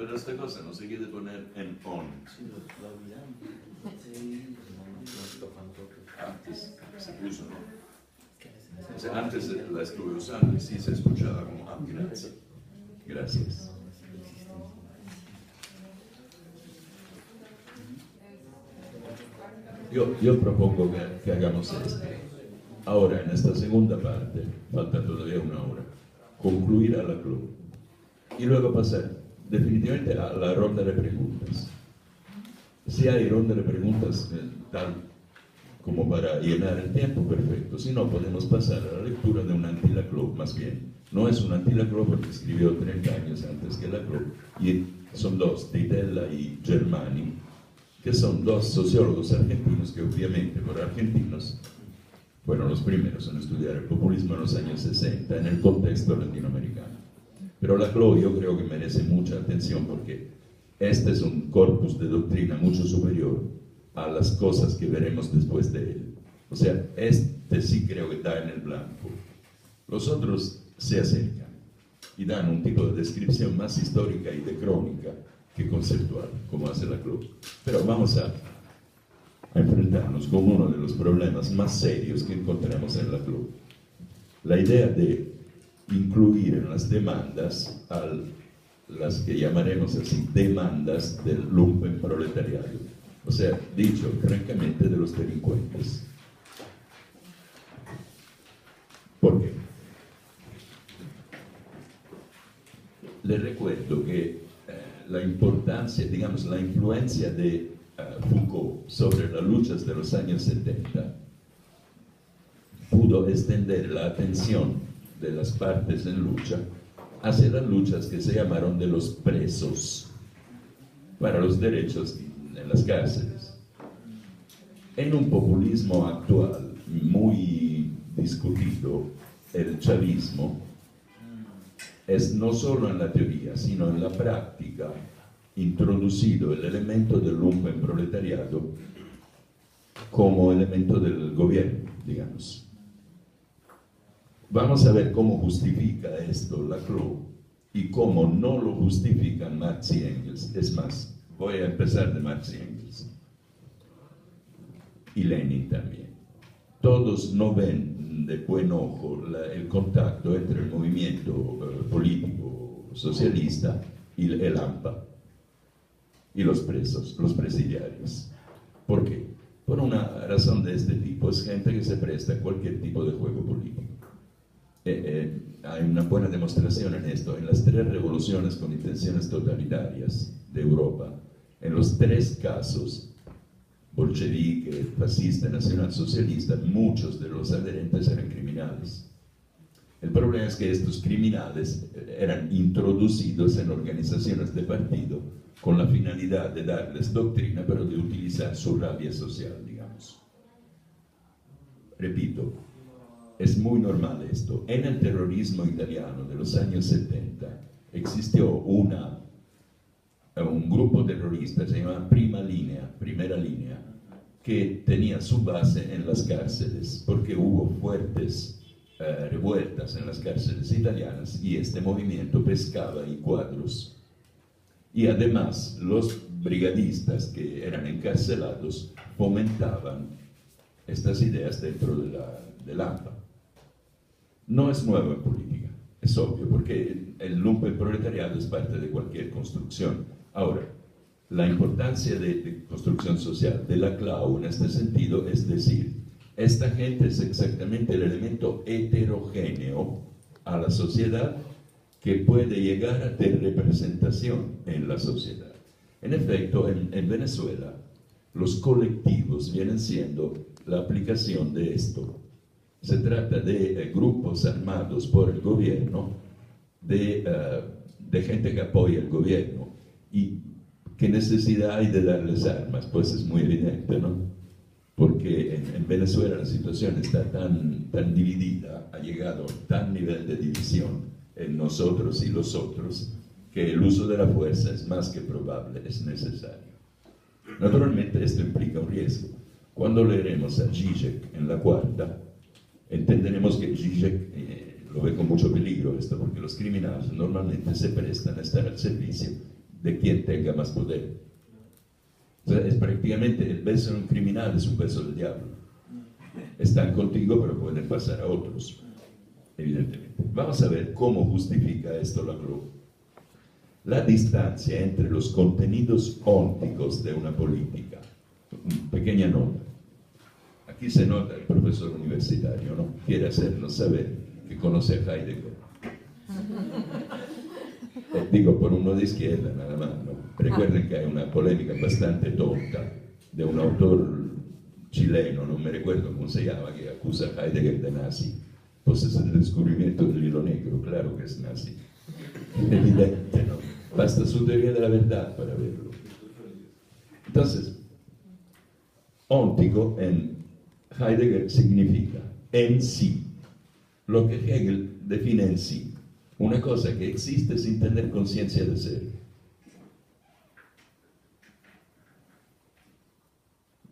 pero esta cosa no se quiere poner en on. Antes se puso, ¿no? O sea, antes la estuve usando y sí se escuchaba como, ah, gracias. Gracias. Yo propongo que hagamos esto. Ahora, en esta segunda parte, falta todavía una hora, concluir a la club y luego pasar definitivamente a la ronda de preguntas. Si hay ronda de preguntas tal como para llenar el tiempo, perfecto. Si no, podemos pasar a la lectura de un anti-Laclau, más bien. No es un anti-Laclau porque escribió 30 años antes que Laclau, y son dos, Titella y Germani, que son dos sociólogos argentinos que obviamente, por argentinos, fueron los primeros en estudiar el populismo en los años 60 en el contexto latinoamericano. Pero Laclau yo creo que merece mucha atención porque este es un corpus de doctrina mucho superior a las cosas que veremos después de él. O sea, este sí creo que da en el blanco. Los otros se acercan y dan un tipo de descripción más histórica y de crónica que conceptual, como hace Laclau. Pero vamos a enfrentarnos con uno de los problemas más serios que encontramos en Laclau. La idea de incluir en las demandas a las que llamaremos así demandas del lumpenproletariado, o sea, dicho francamente, de los delincuentes. ¿Por qué? Les recuerdo que la importancia, digamos, la influencia de Foucault sobre las luchas de los años 70 pudo extender la atención de las partes en lucha hacia las luchas que se llamaron de los presos para los derechos en las cárceles. En un populismo actual muy discutido, el chavismo es no solo en la teoría, sino en la práctica introducido el elemento del lumpenproletariado como elemento del gobierno, digamos. Vamos a ver cómo justifica esto Laclau y cómo no lo justifican Marx y Engels. Es más, voy a empezar de Marx y Engels. Y Lenin también. Todos no ven de buen ojo el contacto entre el movimiento político socialista y el AMPA y los presos, los presidiarios. ¿Por qué? Por una razón de este tipo. Es gente que se presta a cualquier tipo de juego político. Hay una buena demostración en esto. En las 3 revoluciones con intenciones totalitarias de Europa, en los 3 casos, bolchevique, fascista, nacionalsocialista, muchos de los adherentes eran criminales. El problema es que estos criminales eran introducidos en organizaciones de partido con la finalidad de darles doctrina, pero de utilizar su rabia social, digamos. Repito, es muy normal esto. En el terrorismo italiano de los años 70 existió un grupo terrorista, se llamaba Primera Línea, que tenía su base en las cárceles, porque hubo fuertes revueltas en las cárceles italianas y este movimiento pescaba y cuadros. Y además los brigadistas que eran encarcelados fomentaban estas ideas dentro de la AMPA. No es nuevo en política, es obvio, porque el lumpenproletariado es parte de cualquier construcción. Ahora, la importancia de construcción social de Laclau en este sentido es decir, esta gente es exactamente el elemento heterogéneo a la sociedad que puede llegar a tener representación en la sociedad. En efecto, en Venezuela, los colectivos vienen siendo la aplicación de esto. Se trata de grupos armados por el gobierno, de gente que apoya el gobierno. ¿Y qué necesidad hay de darles armas? Pues es muy evidente, ¿no? Porque en Venezuela la situación está tan dividida, ha llegado a tal nivel de división en nosotros y los otros, que el uso de la fuerza es más que probable, es necesario. Naturalmente esto implica un riesgo. Cuando leeremos a Zizek en la 4ª, entenderemos que Zizek lo ve con mucho peligro esto, porque los criminales normalmente se prestan a estar al servicio de quien tenga más poder. O sea, es prácticamente el beso de un criminal, es un beso del diablo. Están contigo, pero pueden pasar a otros, evidentemente. Vamos a ver cómo justifica esto Lavrov. La distancia entre los contenidos ónticos de una política. Pequeña nota. Aquí se nota el profesor universitario, ¿no? Quiere hacernos saber que conoce a Heidegger. Digo, por uno de izquierda, nada más, ¿no? Recuerden que hay una polémica bastante tonta de un autor chileno, no me recuerdo cómo se llama, que acusa a Heidegger de nazi. Pues es el descubrimiento del hilo negro, claro que es nazi. Evidente, ¿no? Basta su teoría de la verdad para verlo. Entonces, óntico en Heidegger significa en sí, lo que Hegel define en sí, una cosa que existe sin tener conciencia de ser.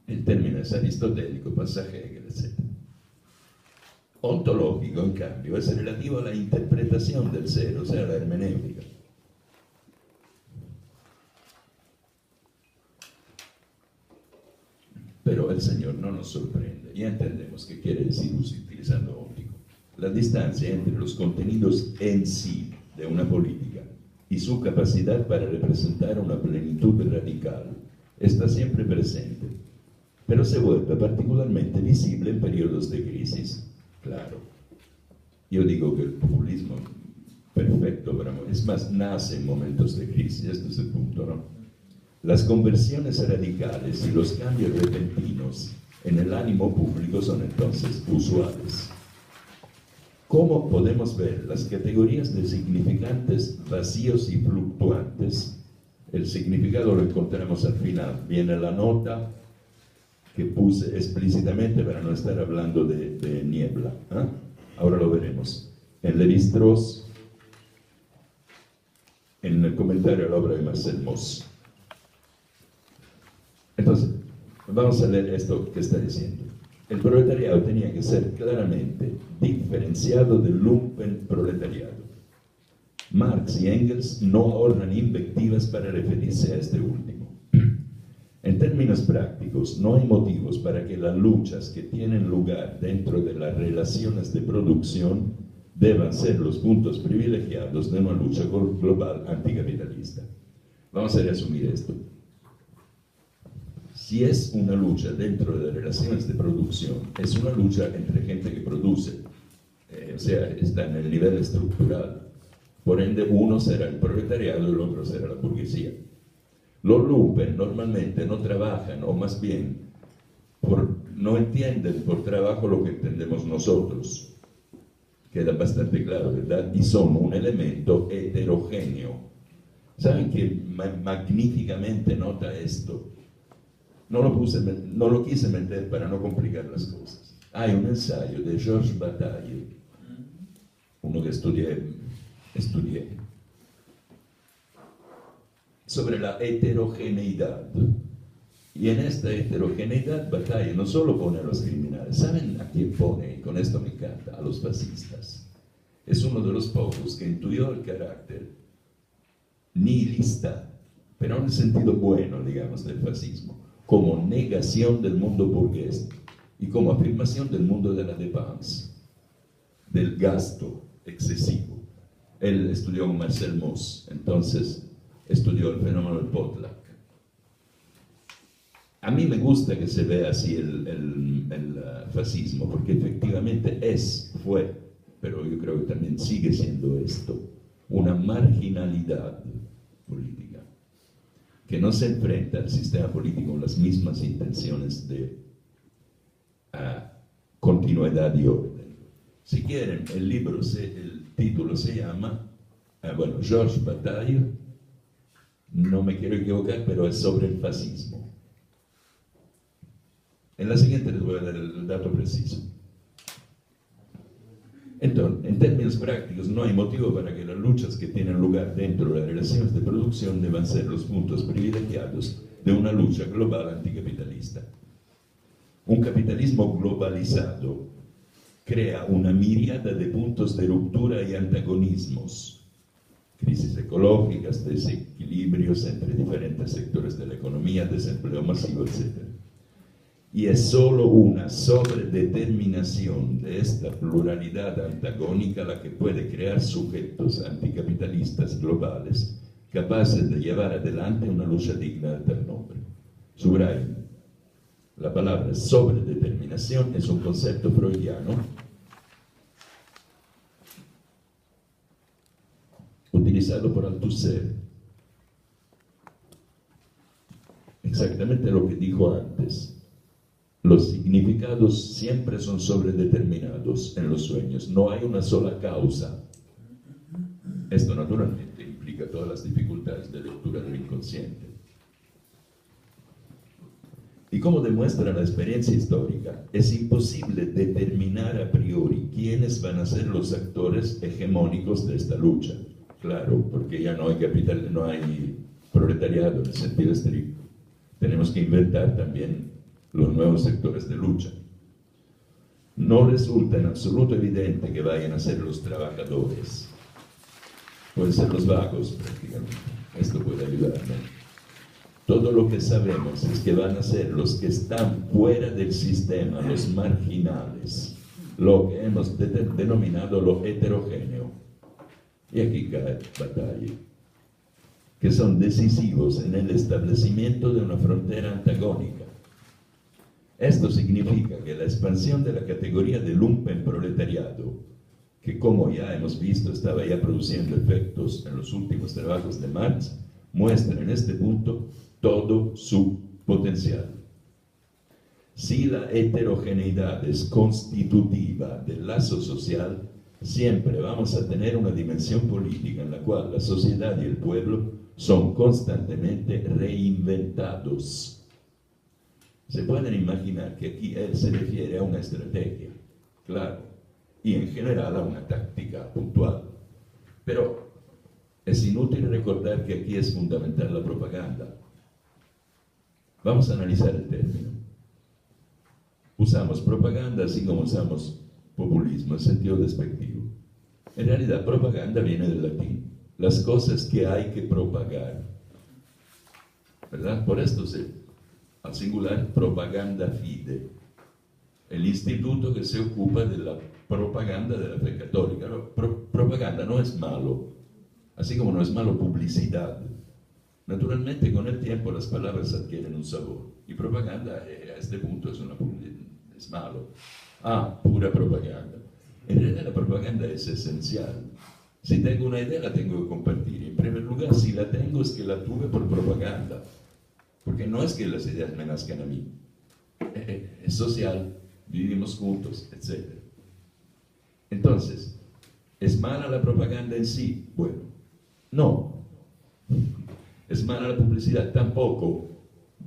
El término es aristotélico, pasa a Hegel, etc. Ontológico, en cambio, es relativo a la interpretación del ser, o sea, la hermenéutica. Pero el Señor no nos sorprende. Ya entendemos qué quiere decir utilizando óntico. La distancia entre los contenidos en sí de una política y su capacidad para representar una plenitud radical está siempre presente, pero se vuelve particularmente visible en periodos de crisis. Claro, yo digo que el populismo perfecto, es más, nace en momentos de crisis, este es el punto, ¿no? Las conversiones radicales y los cambios repentinos en el ánimo público son entonces usuales. ¿Cómo podemos ver las categorías de significantes vacíos y fluctuantes? El significado lo encontramos al final. Viene la nota que puse explícitamente para no estar hablando de niebla. ¿Eh? Ahora lo veremos. En Lévi-Strauss, en el comentario a la obra de Marcel Mauss. Entonces, vamos a leer esto que está diciendo. El proletariado tenía que ser claramente diferenciado del lumpen proletariado. Marx y Engels no ahorran invectivas para referirse a este último. En términos prácticos, no hay motivos para que las luchas que tienen lugar dentro de las relaciones de producción deban ser los puntos privilegiados de una lucha global anticapitalista. Vamos a resumir esto. Si es una lucha dentro de las relaciones de producción, es una lucha entre gente que produce, o sea, está en el nivel estructural. Por ende, uno será el proletariado y el otro será la burguesía. Los lumpen normalmente no trabajan, o más bien, no entienden por trabajo lo que entendemos nosotros. Queda bastante claro, ¿verdad? Y son un elemento heterogéneo. ¿Saben que magníficamente nota esto? No lo quise meter para no complicar las cosas. Hay un ensayo de Georges Bataille, uno que estudié, sobre la heterogeneidad. Y en esta heterogeneidad Bataille no solo pone a los criminales, ¿saben a quién pone? Y con esto me encanta, a los fascistas. Es uno de los pocos que intuyó el carácter nihilista, pero en el sentido bueno, digamos, del fascismo, como negación del mundo burgués y como afirmación del mundo de la dépense, del gasto excesivo. Él estudió con Marcel Mauss, entonces estudió el fenómeno del potluck. A mí me gusta que se vea así el fascismo, porque efectivamente fue, pero yo creo que también sigue siendo esto, una marginalidad política, que no se enfrenta al sistema político con las mismas intenciones de continuidad y orden. Si quieren, el título se llama, Georges Bataille, no me quiero equivocar, pero es sobre el fascismo. En la siguiente les voy a dar el dato preciso. Entonces, en términos prácticos, no hay motivo para que las luchas que tienen lugar dentro de las relaciones de producción deban ser los puntos privilegiados de una lucha global anticapitalista. Un capitalismo globalizado crea una miríada de puntos de ruptura y antagonismos. crisis ecológicas, desequilibrios entre diferentes sectores de la economía, desempleo masivo, etc. Y es solo una sobredeterminación de esta pluralidad antagónica la que puede crear sujetos anticapitalistas globales capaces de llevar adelante una lucha digna de tal nombre. Subrayo, la palabra sobredeterminación es un concepto freudiano utilizado por Althusser. Exactamente lo que dijo antes. Los significados siempre son sobredeterminados en los sueños. No hay una sola causa. Esto naturalmente implica todas las dificultades de lectura del inconsciente. Y como demuestra la experiencia histórica, es imposible determinar a priori quiénes van a ser los actores hegemónicos de esta lucha. Claro, porque ya no hay capital, no hay proletariado en el sentido estricto. Tenemos que inventar también los nuevos sectores de lucha. No resulta en absoluto evidente que vayan a ser los trabajadores. Pueden ser los vagos, prácticamente. Esto puede ayudarme. Todo lo que sabemos es que van a ser los que están fuera del sistema, los marginales, lo que hemos denominado lo heterogéneo. Y aquí cae batalla, que son decisivos en el establecimiento de una frontera antagónica. Esto significa que la expansión de la categoría del lumpenproletariado, que como ya hemos visto estaba ya produciendo efectos en los últimos trabajos de Marx, muestra en este punto todo su potencial. Si la heterogeneidad es constitutiva del lazo social, siempre vamos a tener una dimensión política en la cual la sociedad y el pueblo son constantemente reinventados. Se pueden imaginar que aquí él se refiere a una estrategia, claro, y en general a una táctica puntual. Pero es inútil recordar que aquí es fundamental la propaganda. Vamos a analizar el término. Usamos propaganda así como usamos populismo en sentido despectivo. En realidad, propaganda viene del latín. Las cosas que hay que propagar. ¿Verdad? Por esto al singular, propaganda fide. El instituto que se ocupa de la propaganda de la fe católica. Propaganda no es malo, así como no es malo publicidad. Naturalmente, con el tiempo las palabras adquieren un sabor. Y propaganda, a este punto, es malo. Pura propaganda. En realidad la propaganda es esencial. Si tengo una idea, la tengo que compartir. En primer lugar, si la tengo, es que la tuve por propaganda. Porque no es que las ideas me nazcan a mí. Es social, vivimos juntos, etc. Entonces, ¿es mala la propaganda en sí? Bueno, no. ¿Es mala la publicidad? Tampoco.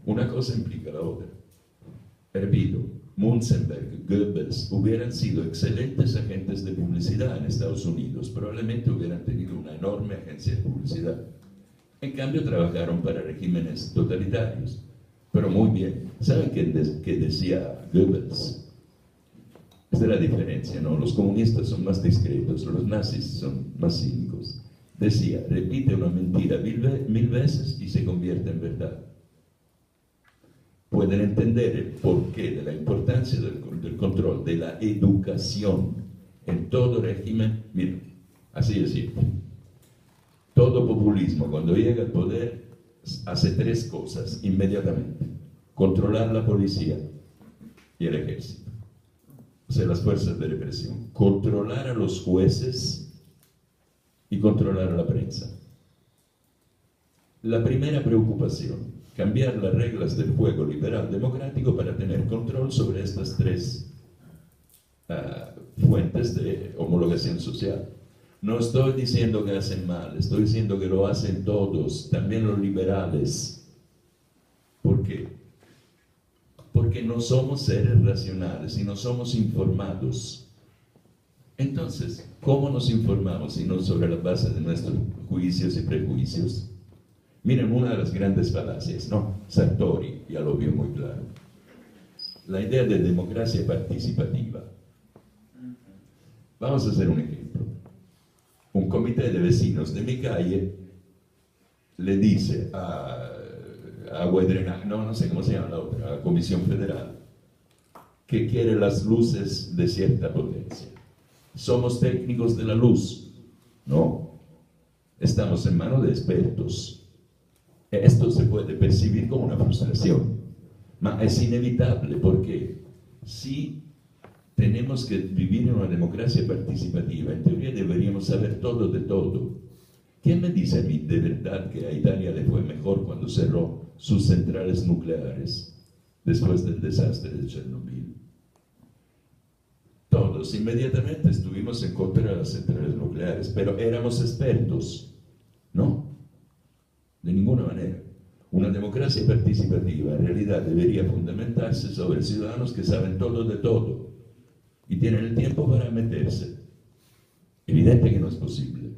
Una cosa implica la otra. Repito, Münzenberg, Goebbels hubieran sido excelentes agentes de publicidad en Estados Unidos, probablemente hubieran tenido una enorme agencia de publicidad. En cambio, trabajaron para regímenes totalitarios. Pero muy bien. ¿Saben qué decía Goebbels? Esta es la diferencia, ¿no? Los comunistas son más discretos, los nazis son más cínicos. Decía, repite una mentira mil veces y se convierte en verdad. Pueden entender el porqué de la importancia del control de la educación en todo régimen. Miren, así es simple. Todo populismo, cuando llega al poder, hace tres cosas inmediatamente. Controlar la policía y el ejército. O sea, las fuerzas de represión. Controlar a los jueces y controlar a la prensa. La primera preocupación, cambiar las reglas del juego liberal democrático para tener control sobre estas tres fuentes de homologación social. No estoy diciendo que hacen mal, estoy diciendo que lo hacen todos, también los liberales. ¿Por qué? Porque no somos seres racionales y no somos informados. Entonces, ¿cómo nos informamos si no sobre la base de nuestros juicios y prejuicios? Miren, una de las grandes falacias, ¿no? Sartori ya lo vio muy claro. La idea de democracia participativa. Vamos a hacer un ejemplo. un comité de vecinos de mi calle le dice a Agua y Drenaje, no sé cómo se llama la otra, a la Comisión Federal, que quiere las luces de cierta potencia. ¿Somos técnicos de la luz? No. Estamos en manos de expertos. Esto se puede percibir como una frustración, pero es inevitable porque si tenemos que vivir en una democracia participativa, en teoría deberíamos saber todo de todo. ¿Quién me dice a mí de verdad que a Italia le fue mejor cuando cerró sus centrales nucleares después del desastre de Chernobyl? Todos inmediatamente estuvimos en contra de las centrales nucleares, pero éramos expertos. No, de ninguna manera. Una democracia participativa en realidad debería fundamentarse sobre ciudadanos que saben todo de todo y tienen el tiempo para meterse. Evidente que no es posible.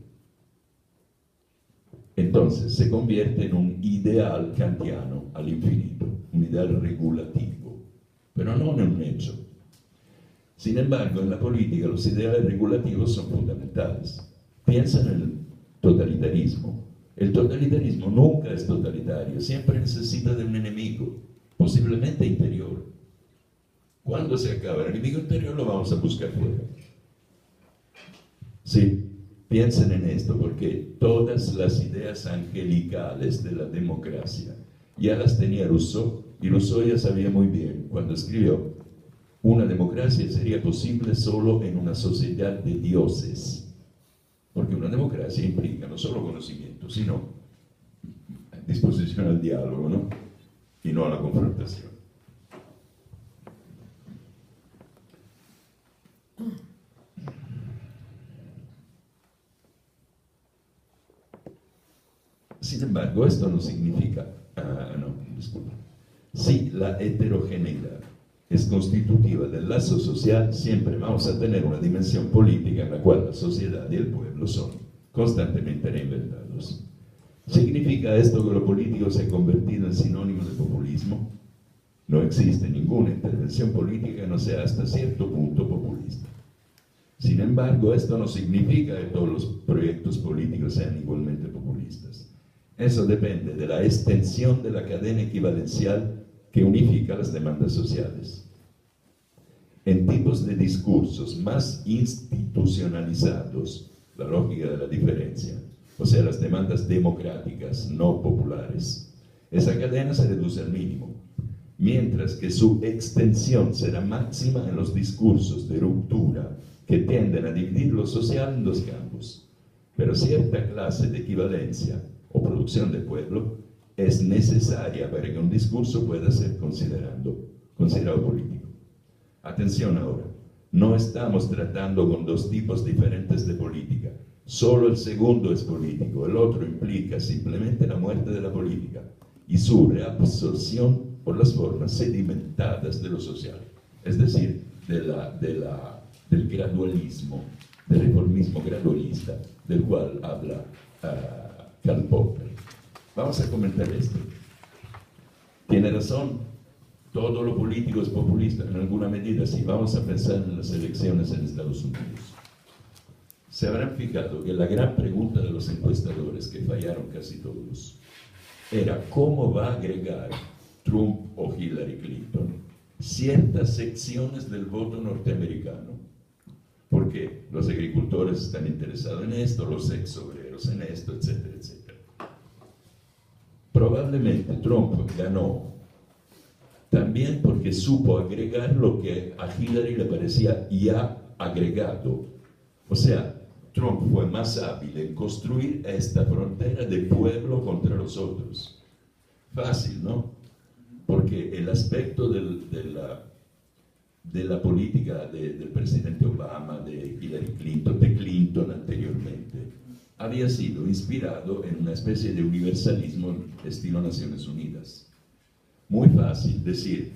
Entonces se convierte en un ideal kantiano al infinito, un ideal regulativo, pero no en un hecho. Sin embargo, en la política los ideales regulativos son fundamentales. Piensa en el totalitarismo. El totalitarismo nunca es totalitario, siempre necesita de un enemigo, posiblemente interior. Cuando se acaba el enemigo interior, lo vamos a buscar fuera. Sí, piensen en esto, porque todas las ideas angelicales de la democracia ya las tenía Rousseau, y Rousseau ya sabía muy bien cuando escribió: una democracia sería posible solo en una sociedad de dioses. Porque una democracia implica no solo conocimiento, sino disposición al diálogo, ¿no? Y no a la confrontación. Sin embargo, esto no significa, si la heterogeneidad es constitutiva del lazo social, siempre vamos a tener una dimensión política en la cual la sociedad y el pueblo son constantemente reinventados. ¿Significa esto que lo político se ha convertido en sinónimo de populismo? No existe ninguna intervención política que no sea hasta cierto punto populista. Sin embargo, esto no significa que todos los proyectos políticos sean igualmente populistas. Eso depende de la extensión de la cadena equivalencial que unifica las demandas sociales. En tipos de discursos más institucionalizados, la lógica de la diferencia, o sea, las demandas democráticas, no populares, esa cadena se reduce al mínimo, mientras que su extensión será máxima en los discursos de ruptura que tienden a dividir lo social en dos campos. Pero cierta clase de equivalencia o producción de pueblo es necesaria para que un discurso pueda ser considerado político. Atención ahora, no estamos tratando con dos tipos diferentes de política. Solo el segundo es político, el otro implica simplemente la muerte de la política y su reabsorción por las formas sedimentadas de lo social, es decir, del gradualismo, del reformismo gradualista, del cual habla Karl Popper. Vamos a comentar esto. Tiene razón, todo lo político es populista, en alguna medida, si vamos a pensar en las elecciones en Estados Unidos. Se habrán fijado que la gran pregunta de los encuestadores, que fallaron casi todos, era cómo va a agregar Trump o Hillary Clinton ciertas secciones del voto norteamericano. Porque los agricultores están interesados en esto, los ex obreros en esto, etcétera, etcétera. Probablemente Trump ganó también porque supo agregar lo que a Hillary le parecía ya agregado. O sea, Trump fue más hábil en construir esta frontera de pueblo contra los otros. Fácil, ¿no? Porque el aspecto de la política del presidente Obama, de Hillary Clinton, de Clinton anteriormente, había sido inspirado en una especie de universalismo estilo Naciones Unidas. Muy fácil decir,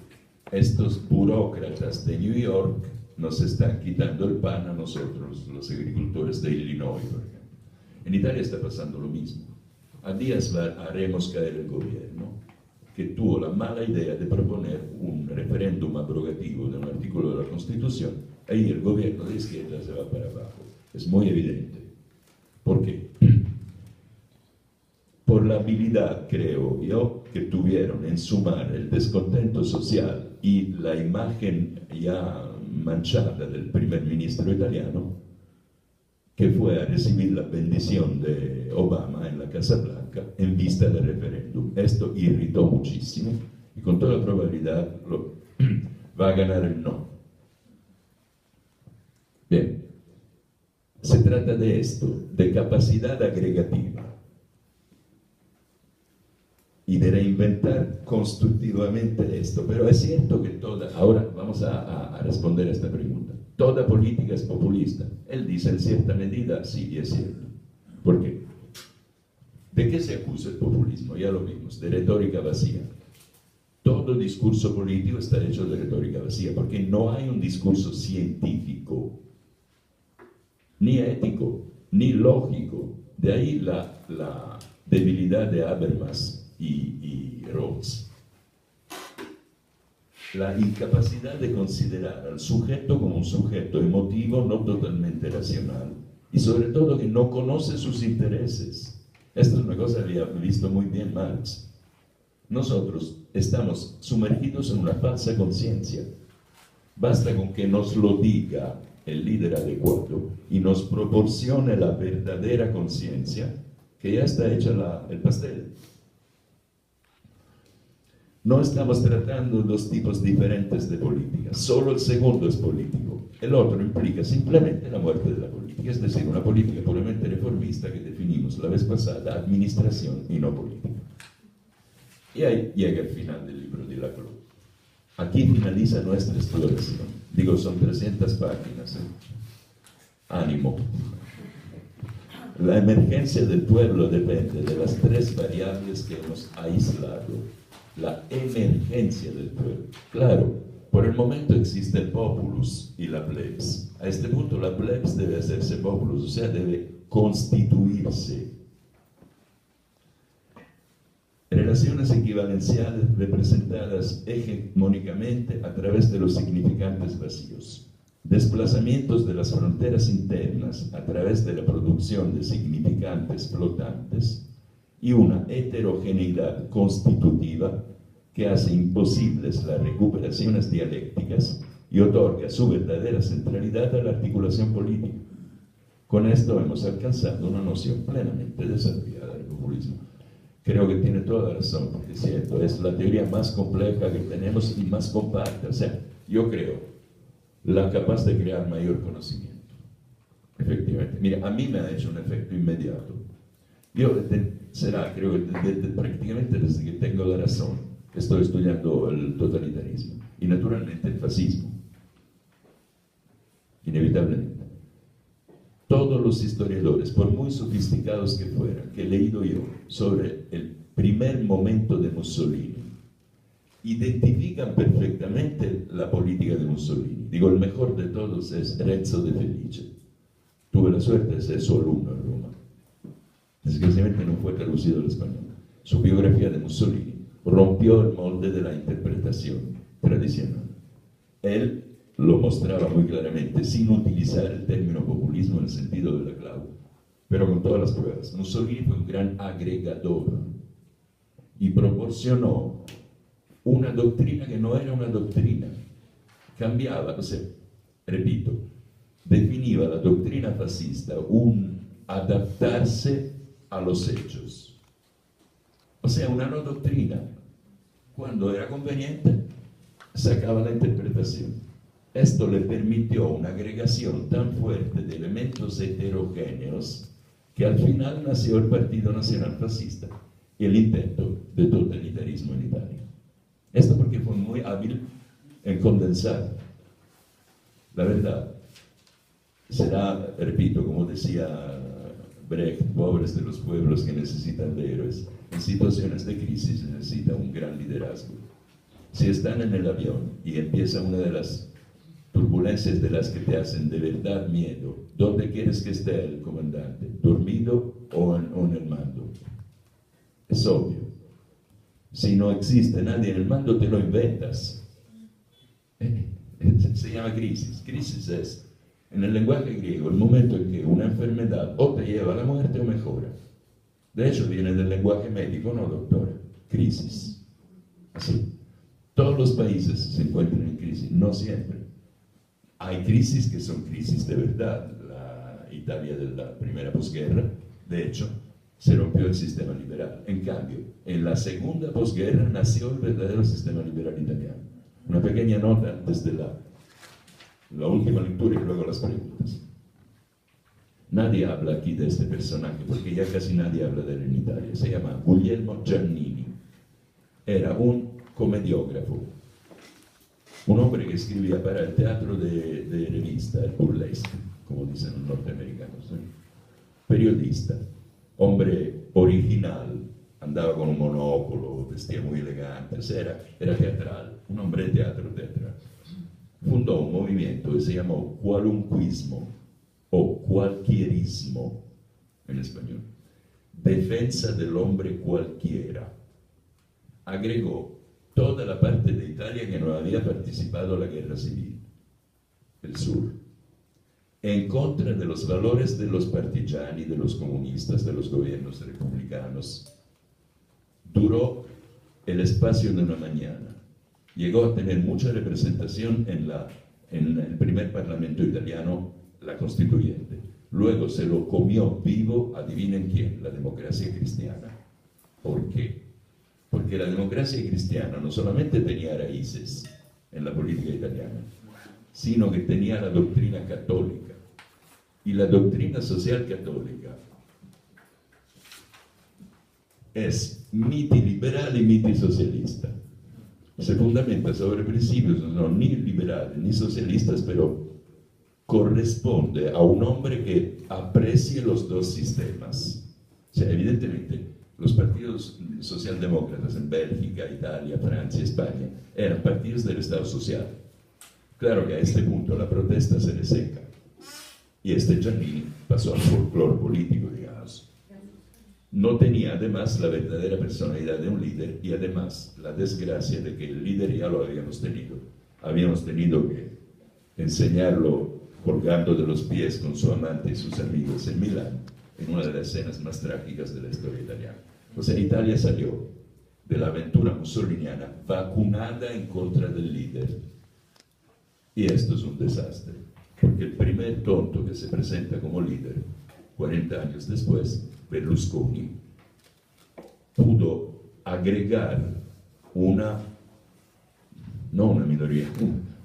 estos burócratas de New York nos están quitando el pan a nosotros, los agricultores de Illinois, por ejemplo. En Italia está pasando lo mismo. A días haremos caer el gobierno, que tuvo la mala idea de proponer un referéndum abrogativo de un artículo de la Constitución. Ahí el gobierno de izquierda se va para abajo. Es muy evidente. ¿Por qué? Por la habilidad, creo yo, que tuvieron en sumar el descontento social y la imagen ya manchada del primer ministro italiano, que fue a recibir la bendición de Obama en la Casa Blanca en vista del referéndum. Esto irritó muchísimo y con toda probabilidad va a ganar el no. Bien, se trata de esto, de capacidad agregativa y de reinventar constructivamente esto. Pero es cierto que ahora vamos a responder a esta pregunta. ¿Toda política es populista? Él dice en cierta medida, sí, y es cierto. ¿Por qué? ¿De qué se acusa el populismo? Ya lo vimos, de retórica vacía. Todo discurso político está hecho de retórica vacía, porque no hay un discurso científico, ni ético, ni lógico. De ahí la debilidad de Habermas y Rawls. La incapacidad de considerar al sujeto como un sujeto emotivo no totalmente racional y sobre todo que no conoce sus intereses. Esto es una cosa que ha visto muy bien Marx. Nosotros estamos sumergidos en una falsa conciencia. Basta con que nos lo diga el líder adecuado y nos proporcione la verdadera conciencia, que ya está hecha el pastel. No estamos tratando dos tipos diferentes de política, solo el segundo es político, el otro implica simplemente la muerte de la política, es decir, una política puramente reformista que definimos la vez pasada, administración y no política. Y ahí llega el final del libro de Laclau. Aquí finaliza nuestra exploración, digo, son 300 páginas, ánimo. La emergencia del pueblo depende de las tres variables que hemos aislado. La emergencia del pueblo. Claro, por el momento existe el populus y la plebs. A este punto la plebs debe hacerse populus, o sea, debe constituirse. Relaciones equivalenciales representadas hegemónicamente a través de los significantes vacíos. Desplazamientos de las fronteras internas a través de la producción de significantes flotantes y una heterogeneidad constitutiva que hace imposibles las recuperaciones dialécticas y otorga su verdadera centralidad a la articulación política. Con esto hemos alcanzado una noción plenamente desarrollada del populismo. Creo que tiene toda la razón, porque es cierto, es la teoría más compleja que tenemos y más compacta. O sea, yo creo, la capaz de crear mayor conocimiento. Efectivamente. Mira, a mí me ha hecho un efecto inmediato. Yo, creo que prácticamente desde que tengo la razón, estoy estudiando el totalitarismo y naturalmente el fascismo. Inevitablemente. Todos los historiadores, por muy sofisticados que fueran, que he leído yo sobre el primer momento de Mussolini, identifican perfectamente la política de Mussolini. Digo, el mejor de todos es Renzo De Felice. Tuve la suerte de ser su alumno en Roma. Desgraciadamente no fue traducido al español. Su biografía de Mussolini rompió el molde de la interpretación tradicional. Él lo mostraba muy claramente, sin utilizar el término populismo en el sentido de Laclau, pero con todas las pruebas. Mussolini fue un gran agregador y proporcionó una doctrina que no era una doctrina. Cambiaba, o sea, repito, definía la doctrina fascista un adaptarse a los hechos. O sea, una no doctrina. Cuando era conveniente, sacaba la interpretación. Esto le permitió una agregación tan fuerte de elementos heterogéneos que al final nació el Partido Nacional Fascista y el intento de totalitarismo en Italia. Esto porque fue muy hábil en condensar. La verdad será, repito, como decía Brecht, pobres de los pueblos que necesitan de héroes. En situaciones de crisis se necesita un gran liderazgo. Si están en el avión y empieza una de las turbulencias de las que te hacen de verdad miedo, ¿dónde quieres que esté el comandante? ¿Dormido o en el mando? Es obvio. Si no existe nadie en el mando, te lo inventas. Se llama crisis. Crisis es en el lenguaje griego, el momento en que una enfermedad o te lleva a la muerte o mejora. De hecho, viene del lenguaje médico, ¿no, doctora? Crisis. Así. Todos los países se encuentran en crisis, no siempre. Hay crisis que son crisis de verdad. La Italia de la primera posguerra, de hecho, se rompió el sistema liberal. En cambio, en la segunda posguerra nació el verdadero sistema liberal italiano. Una pequeña nota antes de la última lectura y luego las preguntas. Nadie habla aquí de este personaje, porque ya casi nadie habla de él en Italia. Se llama Guglielmo Giannini. Era un comediógrafo, un hombre que escribía para el teatro de revista, el burlesque, como dicen los norteamericanos, ¿eh? Periodista, hombre original, andaba con un monóculo, vestía muy elegante, era teatral, un hombre de teatro teatral. Fundó un movimiento que se llamó qualunquismo o cualquierismo en español, defensa del hombre cualquiera. Agregó toda la parte de Italia que no había participado en la guerra civil, el sur, en contra de los valores de los partigiani, de los comunistas, de los gobiernos republicanos. Duró el espacio de una mañana. Llegó a tener mucha representación en el primer parlamento italiano, la constituyente. Luego se lo comió vivo, adivinen quién, la democracia cristiana. ¿Por qué? Porque la democracia cristiana no solamente tenía raíces en la política italiana, sino que tenía la doctrina católica. Y la doctrina social católica es miti liberal y miti socialista. Se fundamenta sobre principios no ni liberales ni socialistas, pero corresponde a un hombre que aprecie los dos sistemas. O sea, evidentemente, los partidos socialdemócratas en Bélgica, Italia, Francia, España, eran partidos del Estado social. Claro que a este punto la protesta se le seca. Y este Giannini pasó al folclore político, digamos. No tenía además la verdadera personalidad de un líder y además la desgracia de que el líder ya lo habíamos tenido. Habíamos tenido que enseñarlo colgando de los pies con su amante y sus amigos en Milán, en una de las escenas más trágicas de la historia italiana. O sea, Italia salió de la aventura mussoliniana vacunada en contra del líder. Y esto es un desastre, porque el primer tonto que se presenta como líder, 40 años después, Berlusconi, pudo agregar no una minoría,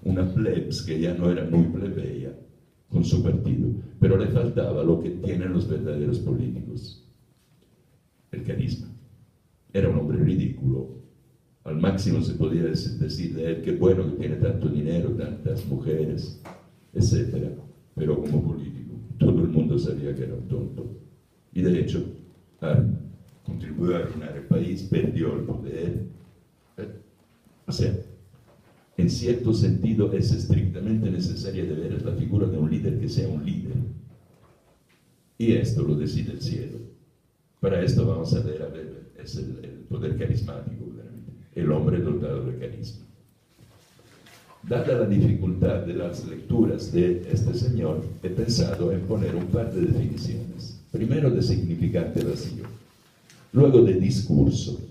una plebs que ya no era muy plebeya con su partido, pero le faltaba lo que tienen los verdaderos políticos, el carisma. Era un hombre ridículo. Al máximo se podía decir de él que bueno que tiene tanto dinero, tantas mujeres, etc. Pero como político, todo el mundo sabía que era un tonto. Y de hecho, contribuyó a arruinar el país, perdió el poder. O sea, en cierto sentido es estrictamente necesaria de ver la figura de un líder que sea un líder. Y esto lo decide el cielo. Para esto vamos a ver, es el poder carismático, claramente, el hombre dotado de carisma. Dada la dificultad de las lecturas de este señor, he pensado en poner un par de definiciones. Primero de significante vacío, luego de discurso.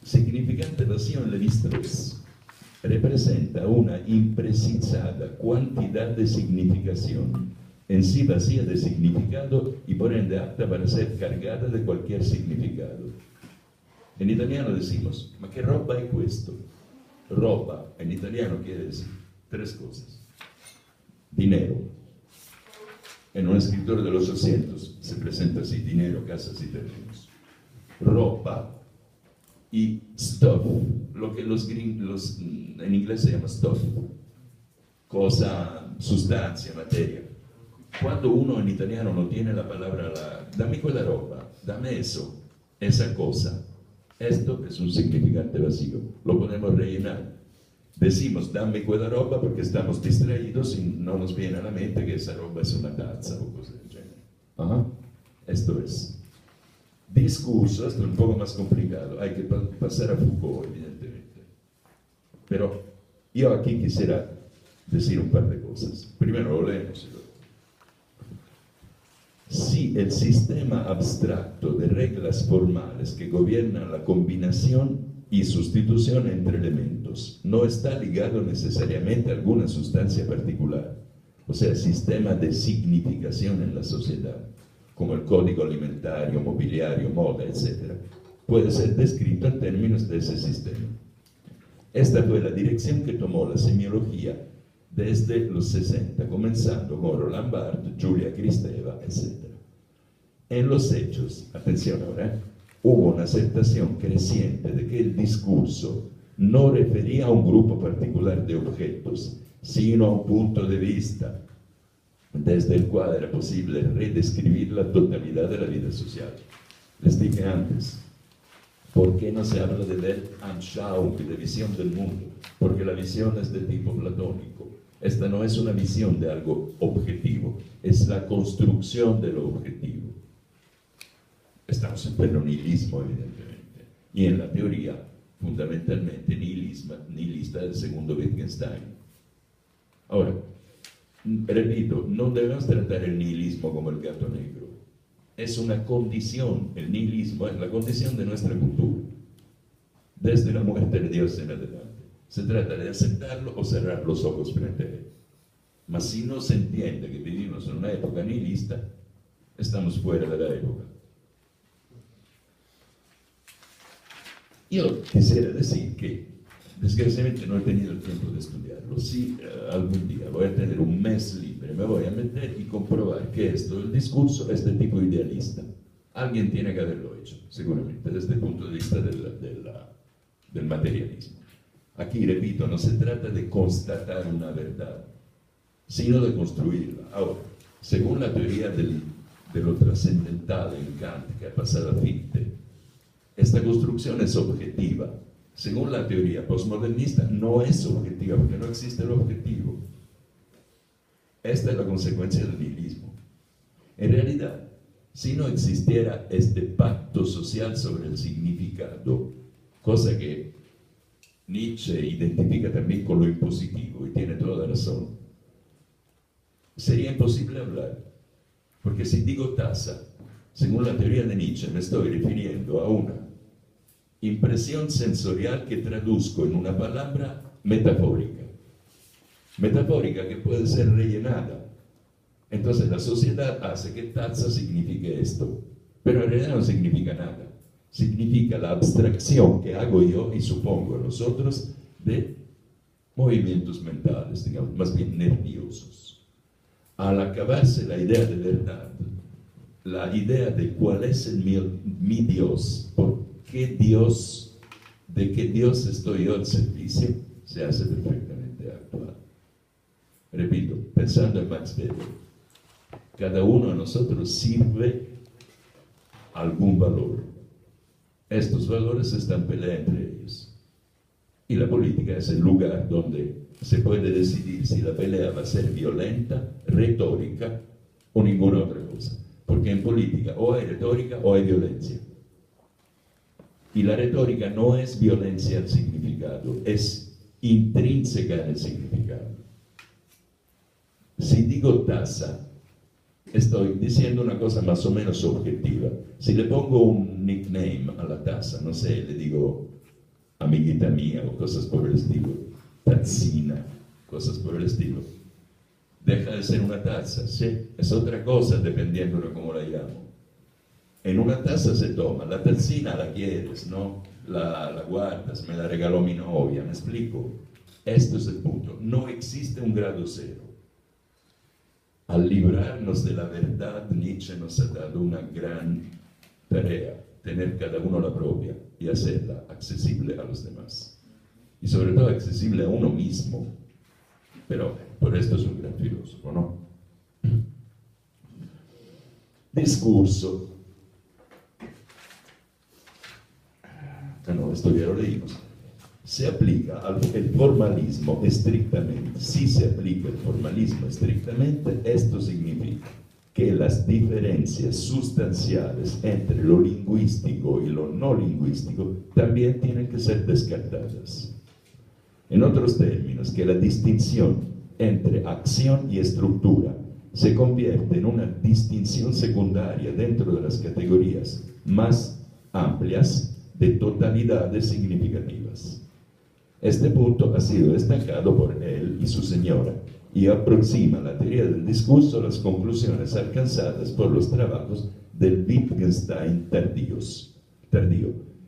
Significante vacío en Lévi-Strauss representa una imprecisada cantidad de significación, en sí vacía de significado y por ende apta para ser cargada de cualquier significado. En italiano decimos, ma che roba è questo? Roba en italiano quiere decir tres cosas. Dinero. En un escritor de los 800 se presenta así, dinero, casas y terrenos. Ropa y stuff, lo que los gringos en inglés se llama stuff, cosa, sustancia, materia. Cuando uno en italiano no tiene la palabra, dame quella roba, dame eso, esa cosa, esto es un significante vacío, lo podemos rellenar. Decimos dame quella roba porque estamos distraídos y no nos viene a la mente que esa roba es una taza o cosas del género. Esto es. Discurso, esto es un poco más complicado, hay que pasar a Foucault, evidentemente. Pero yo aquí quisiera decir un par de cosas. Primero lo leemos. Si el sistema abstracto de reglas formales que gobiernan la combinación y sustitución entre elementos no está ligado necesariamente a alguna sustancia particular, o sea, sistema de significación en la sociedad, como el código alimentario, mobiliario, moda, etc., puede ser descrito en términos de ese sistema. Esta fue la dirección que tomó la semiología desde los 60, comenzando con Roland Barthes, Giulia Kristeva, etc. En los hechos, atención ahora, hubo una aceptación creciente de que el discurso no refería a un grupo particular de objetos, sino a un punto de vista desde el cual era posible redescribir la totalidad de la vida social. Les dije antes, ¿por qué no se habla de Weltanschauung, de visión del mundo? Porque la visión es de tipo platónico. Esta no es una visión de algo objetivo, es la construcción de lo objetivo. Estamos en pleno nihilismo, evidentemente, y en la teoría, fundamentalmente nihilista del segundo Wittgenstein. Ahora, repito, no debemos tratar el nihilismo como el gato negro. Es una condición, el nihilismo es la condición de nuestra cultura, desde la muerte de Dios en adelante. Se trata de aceptarlo o cerrar los ojos frente a él. Mas si no se entiende que vivimos en una época nihilista, estamos fuera de la época. Yo quisiera decir que, desgraciadamente, no he tenido el tiempo de estudiarlo. Si algún día voy a tener un mes libre, me voy a meter y comprobar que esto, el discurso, es de tipo idealista. Alguien tiene que haberlo hecho, seguramente, desde el punto de vista del materialismo. Aquí, repito, no se trata de constatar una verdad, sino de construirla. Ahora, según la teoría de lo trascendental en Kant, que ha pasado a Fichte, esta construcción es objetiva. Según la teoría postmodernista, no es objetiva, porque no existe el objetivo. Esta es la consecuencia del nihilismo. En realidad, si no existiera este pacto social sobre el significado, cosa que Nietzsche identifica también con lo impositivo, y tiene toda la razón, sería imposible hablar. Porque si digo taza, según la teoría de Nietzsche, me estoy refiriendo a una impresión sensorial que traduzco en una palabra metafórica. Metafórica que puede ser rellenada. Entonces la sociedad hace que taza signifique esto, pero en realidad no significa nada. Significa la abstracción que hago yo y supongo a los otros de movimientos mentales, digamos, más bien nerviosos. Al acabarse la idea de verdad, la idea de cuál es mi Dios, de qué Dios estoy yo al servicio, se hace perfectamente actual. Repito, pensando en Max Weber, cada uno de nosotros sirve algún valor. Estos valores están peleando entre ellos. Y la política es el lugar donde se puede decidir si la pelea va a ser violenta, retórica o ninguna otra cosa. Porque en política o hay retórica o hay violencia. Y la retórica no es violencia al significado, es intrínseca en el significado. Si digo taza, estoy diciendo una cosa más o menos objetiva. Si le pongo un nickname a la taza, no sé, le digo amiguita mía o cosas por el estilo, tazzina, cosas por el estilo, deja de ser una taza, ¿sí? Es otra cosa dependiendo de cómo la llamo. En una taza se toma, la tazzina la quieres, ¿no? La guardas, me la regaló mi novia, ¿me explico? Esto es el punto, no existe un grado cero. Al librarnos de la verdad, Nietzsche nos ha dado una gran tarea, tener cada uno la propia y hacerla accesible a los demás. Y sobre todo accesible a uno mismo. Pero por esto es un gran filósofo, ¿no? Discurso. No, esto ya lo leímos. Se aplica el formalismo estrictamente. Si se aplica el formalismo estrictamente, esto significa que las diferencias sustanciales entre lo lingüístico y lo no lingüístico también tienen que ser descartadas. En otros términos, que la distinción entre acción y estructura se convierte en una distinción secundaria dentro de las categorías más amplias de totalidades significativas. Este punto ha sido destacado por él y su señora y aproxima la teoría del discurso a las conclusiones alcanzadas por los trabajos del Wittgenstein tardío,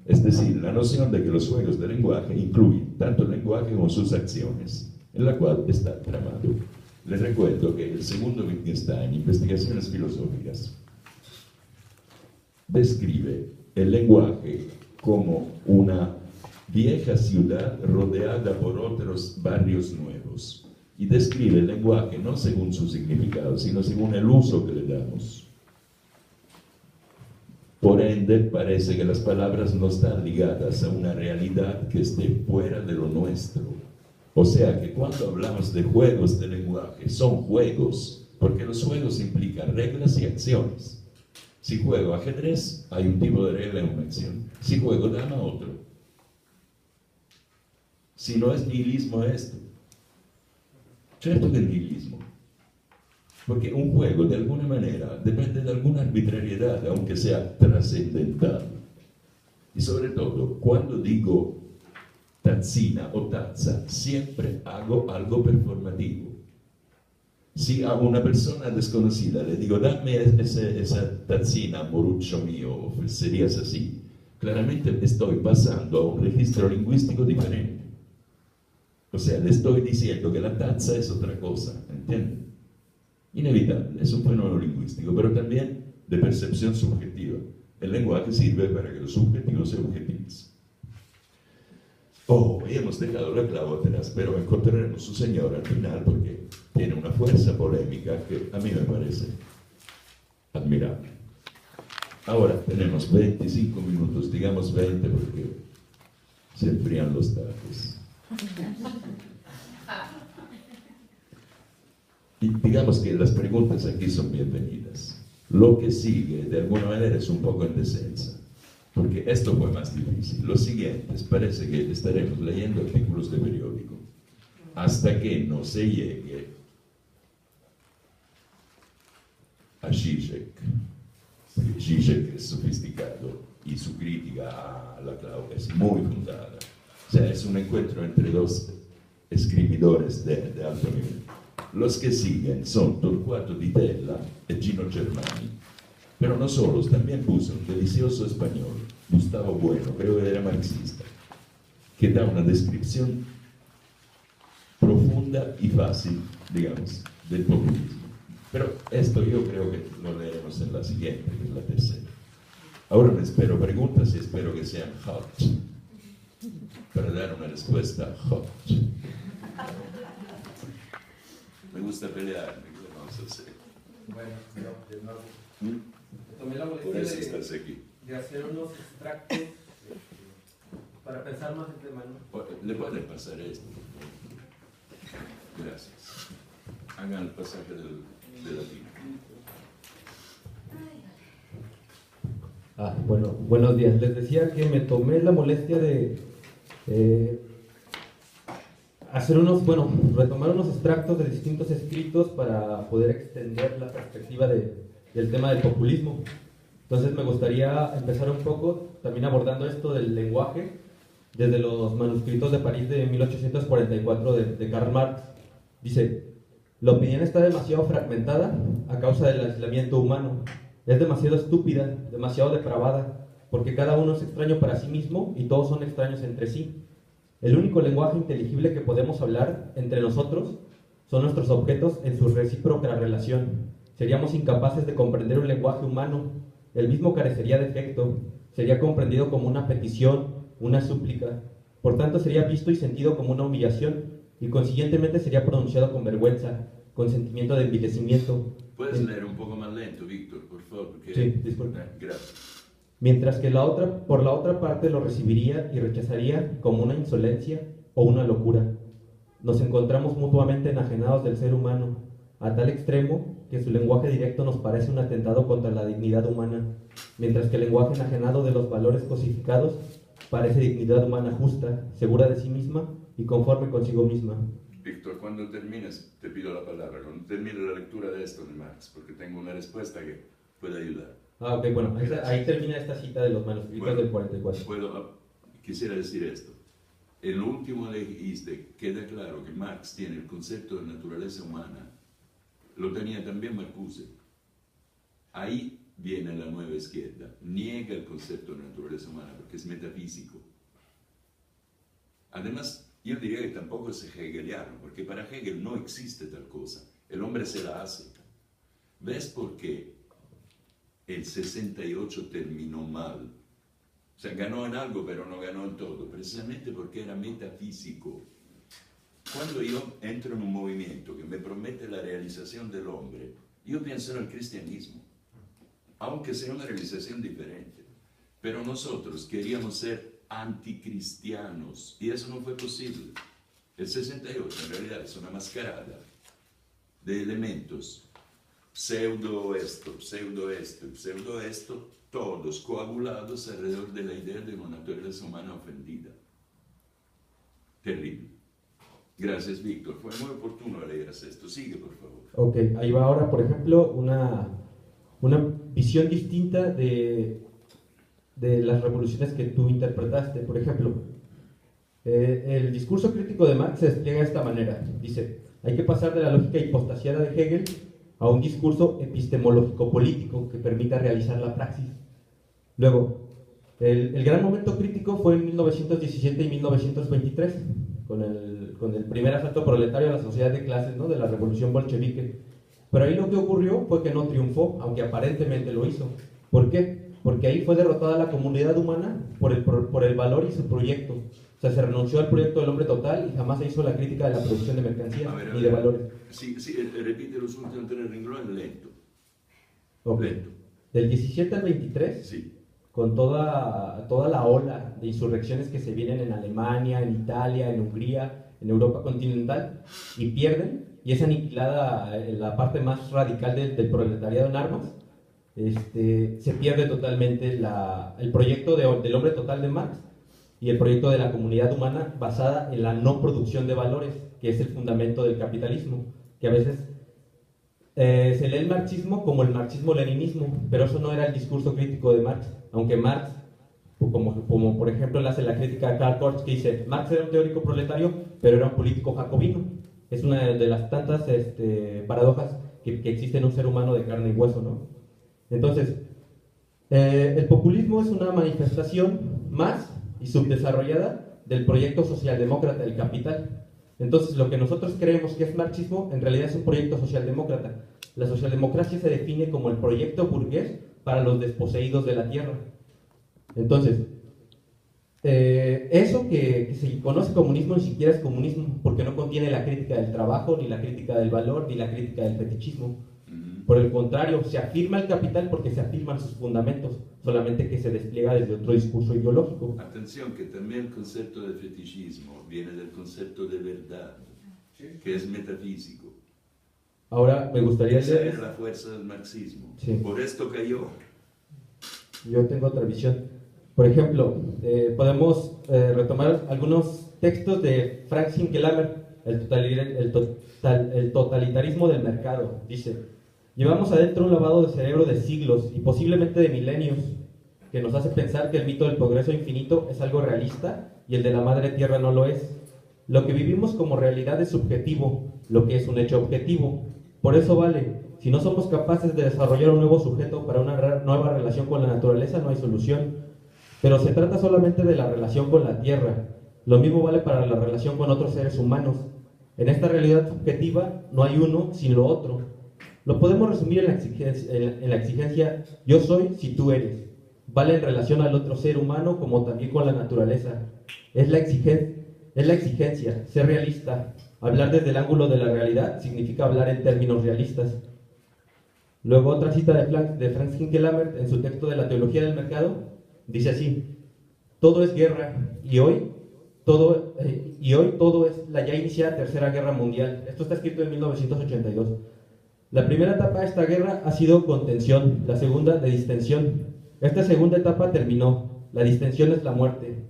es decir, la noción de que los juegos del lenguaje incluyen tanto el lenguaje como sus acciones, en la cual está tramado. Les recuerdo que el segundo Wittgenstein, Investigaciones Filosóficas, describe el lenguaje como una vieja ciudad rodeada por otros barrios nuevos, y describe el lenguaje no según su significado, sino según el uso que le damos. Por ende, parece que las palabras no están ligadas a una realidad que esté fuera de lo nuestro. O sea que cuando hablamos de juegos de lenguaje, son juegos, porque los juegos implican reglas y acciones. Si juego ajedrez, hay un tipo de regla y una acción. Si juego dama, otro. Si no es nihilismo esto. Cierto que es nihilismo. Porque un juego, de alguna manera, depende de alguna arbitrariedad, aunque sea trascendental. Y sobre todo, cuando digo tazzina o tazza, siempre hago algo performativo. Si a una persona desconocida le digo, dame esa tazzina, moruccio mío, serías así, claramente estoy pasando a un registro lingüístico diferente. O sea, le estoy diciendo que la tazza es otra cosa, ¿entienden? Inevitable, es un fenómeno lingüístico, pero también de percepción subjetiva. El lenguaje sirve para que los subjetivos se objetivizen. Oh, y hemos dejado la clavo atrás, pero encontraremos su señor al final porque tiene una fuerza polémica que a mí me parece admirable. Ahora tenemos 25 minutos, digamos 20 porque se enfrían los tardes. Y digamos que las preguntas aquí son bienvenidas. Lo que sigue, de alguna manera, es un poco en descenso, porque esto fue más difícil. Los siguientes parece que estaremos leyendo artículos de periódico hasta que no se llegue a Zizek. Zizek es sofisticado y su crítica a la clave es muy fundada. O sea, es un encuentro entre dos escribidores de alto nivel. Los que siguen son Torquato Di Tella y Gino Germani, pero no solos, también puso un delicioso español, Gustavo Bueno, creo que era marxista, que da una descripción profunda y fácil, digamos, del populismo. Pero esto yo creo que lo leeremos en la siguiente, que es la tercera. Ahora me espero preguntas y espero que sean hot, para dar una respuesta hot. Me gusta pelear, ¿qué vamos a hacer? Bueno, no, tomé la molestia de hacer unos extractos para pensar más el tema, ¿no? ¿Le pueden pasar esto? Gracias. Hagan el pasaje de latín. Bueno, buenos días. Les decía que me tomé la molestia de retomar unos extractos de distintos escritos para poder extender la perspectiva del tema del populismo. Entonces me gustaría empezar un poco también abordando esto del lenguaje desde los manuscritos de París de 1844 de Karl Marx. Dice, la opinión está demasiado fragmentada a causa del aislamiento humano. Es demasiado estúpida, demasiado depravada, porque cada uno es extraño para sí mismo y todos son extraños entre sí. El único lenguaje inteligible que podemos hablar entre nosotros son nuestros objetos en su recíproca relación. Seríamos incapaces de comprender un lenguaje humano. El mismo carecería de efecto. Sería comprendido como una petición, una súplica. Por tanto, sería visto y sentido como una humillación y consiguientemente sería pronunciado con vergüenza, con sentimiento de envilecimiento. ¿Puedes leer un poco más lento, Víctor, por favor? Porque... Sí, disculpe. Gracias. Mientras que por la otra parte lo recibiría y rechazaría como una insolencia o una locura. Nos encontramos mutuamente enajenados del ser humano, a tal extremo que su lenguaje directo nos parece un atentado contra la dignidad humana, mientras que el lenguaje enajenado de los valores cosificados parece dignidad humana justa, segura de sí misma y conforme consigo misma. Víctor, cuando termines, te pido la palabra, cuando termine la lectura de esto de Marx, porque tengo una respuesta que puede ayudar. Ok, bueno, ahí termina esta cita de los manuscritos del 44. Quisiera decir esto. En lo último leíste, queda claro que Marx tiene el concepto de naturaleza humana, lo tenía también Marcuse. Ahí viene la nueva izquierda, niega el concepto de naturaleza humana porque es metafísico. Además, yo diría que tampoco es hegeliano, porque para Hegel no existe tal cosa, el hombre se la hace. ¿Ves por qué el 68 terminó mal? O sea, ganó en algo, pero no ganó en todo, precisamente porque era metafísico. Cuando yo entro en un movimiento que me promete la realización del hombre, yo pienso en el cristianismo, aunque sea una realización diferente. Pero nosotros queríamos ser anticristianos, y eso no fue posible. El 68 en realidad es una mascarada de elementos, pseudo esto, todos coagulados alrededor de la idea de una naturaleza humana ofendida. Terrible. Gracias, Víctor. Fue muy oportuno leer esto. Sigue, por favor. Ok, ahí va ahora, por ejemplo, una visión distinta de las revoluciones que tú interpretaste. Por ejemplo, el discurso crítico de Marx se despliega de esta manera. Dice, hay que pasar de la lógica hipostasiada de Hegel a un discurso epistemológico-político que permita realizar la praxis. Luego, el gran momento crítico fue en 1917 y 1923, con el primer asalto proletario a la sociedad de clases, ¿no?, de la revolución bolchevique. Pero ahí lo que ocurrió fue que no triunfó, aunque aparentemente lo hizo. ¿Por qué? Porque ahí fue derrotada la comunidad humana por el valor y su proyecto. O sea, se renunció al proyecto del hombre total y jamás se hizo la crítica de la producción de mercancías ni de valores. Sí, repite los últimos tres renglones lento. Okay. Lento. Del 17 al 23, sí, con toda la ola de insurrecciones que se vienen en Alemania, en Italia, en Hungría, en Europa continental, y pierden, y es aniquilada la parte más radical del proletariado en armas. Se pierde totalmente el proyecto del hombre total de Marx y el proyecto de la comunidad humana basada en la no producción de valores, que es el fundamento del capitalismo, que a veces se lee el marxismo como el marxismo-leninismo, pero eso no era el discurso crítico de Marx, aunque Marx, como por ejemplo le hace la crítica a Karl Korsch, que dice, Marx era un teórico proletario, pero era un político jacobino. Es una de las tantas paradojas que existe en un ser humano de carne y hueso, ¿no? Entonces, el populismo es una manifestación más y subdesarrollada del proyecto socialdemócrata del capital. Entonces, lo que nosotros creemos que es marxismo, en realidad es un proyecto socialdemócrata. La socialdemocracia se define como el proyecto burgués para los desposeídos de la tierra. Entonces, eso que se conoce comunismo ni siquiera es comunismo, porque no contiene la crítica del trabajo, ni la crítica del valor, ni la crítica del fetichismo. Por el contrario, se afirma el capital porque se afirman sus fundamentos, solamente que se despliega desde otro discurso ideológico. Atención, que también el concepto de fetichismo viene del concepto de verdad, que es metafísico. Ahora me gustaría Esa leer... es la fuerza del marxismo. Sí. Por esto cayó. Yo tengo otra visión. Por ejemplo, podemos retomar algunos textos de Frank Hinkelamer, el totalitarismo del mercado. Dice... Llevamos adentro un lavado de cerebro de siglos y posiblemente de milenios que nos hace pensar que el mito del progreso infinito es algo realista y el de la madre tierra no lo es. Lo que vivimos como realidad es subjetivo, lo que es un hecho objetivo. Por eso vale, si no somos capaces de desarrollar un nuevo sujeto para una nueva relación con la naturaleza, no hay solución. Pero se trata solamente de la relación con la tierra. Lo mismo vale para la relación con otros seres humanos. En esta realidad subjetiva no hay uno sin lo otro. Lo podemos resumir en la exigencia yo soy si tú eres. Vale en relación al otro ser humano como también con la naturaleza. Es la exigencia, ser realista. Hablar desde el ángulo de la realidad significa hablar en términos realistas. Luego otra cita de Franz Hinkelamer en su texto de la teología del mercado dice así: todo es guerra y hoy todo es la ya iniciada Tercera Guerra Mundial. Esto está escrito en 1982. La primera etapa de esta guerra ha sido contención, la segunda de distensión. Esta segunda etapa terminó, la distensión es la muerte.